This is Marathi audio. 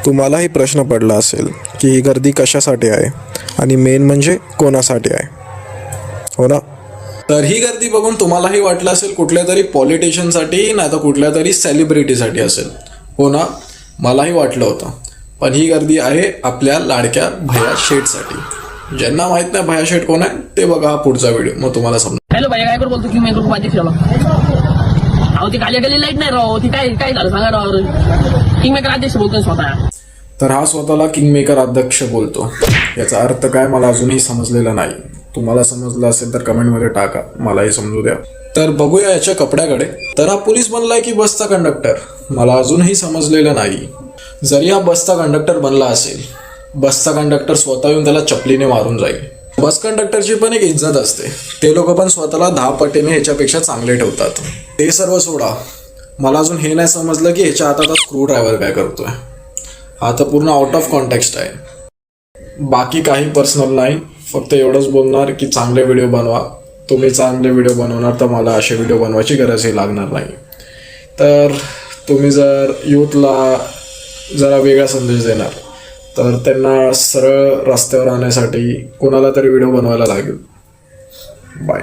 तुम्हालाही प्रश्न पडला असेल की ही गर्दी कशासाठी आहे आणि मेन म्हणजे कोणासाठी आहे, हो ना? तर ही गर्दी बघून तुम्हालाही वाटलं असेल कुठल्या तरी पॉलिटिशियनसाठी नाही तर कुठल्या तरी सेलिब्रिटीसाठी असेल, हो ना? मलाही वाटलं होतं. पण ही गर्दी आहे आपल्या लाडक्या भैया शेठसाठी. ज्यांना माहित नाही भैया शेठ कोण आहे ते बघा हा पुढचा व्हिडिओ, मग तुम्हाला समजा. हॅलो भैया, काय करू बोलतो की मी ग्रुप अध्यक्ष अहो ती काल्या गली लाईट नाही राव, ती काय काय झालं सांगा राव. किंगमेकर अध्यक्ष बोलतोय स्वतः. तर हा स्वतःला किंगमेकर अध्यक्ष बोलतो. याचा अर्थ काय मला अजूनही समजलेला नाही. तुम्हाला समजलं असेल तर कमेंटमध्ये टाका, मलाही समजू द्या. तर बघूया याच्या कपड्याकडे. तर हा पोलीस बनलाय की बसचा कंडक्टर, मला अजूनही समजलेलं नाही. जरी हा बसचा कंडक्टर बनला असेल, बसचा कंडक्टर स्वतः येऊन त्याला चपलीने मारून जाईल. बस कंडक्टरची पण एक इज्जत असते. ते लोक पण स्वतःला 10 पटीने ह्याच्यापेक्षा चांगले ठेवतात. ते सर्व सोडा, मला अजून हे नाही समजलं की ह्याच्या हातात स्क्रू ड्रायव्हर काय करतोय. हा तर पूर्ण आउट ऑफ कॉन्टेक्स्ट आहे. बाकी काही पर्सनल नाही, फक्त एवढंच बोलणार की चांगले व्हिडिओ बनवा. तुम्ही चांगले व्हिडिओ बनवणार तर मला असे व्हिडिओ बनवायची गरजही लागणार नाही. तर तुम्ही जर यूथला जरा वेगळा संदेश देणार तर त्यांना सरळ रस्त्यावर आणण्यासाठी कोणाला तरी व्हिडिओ बनवायला लागेल. बाय.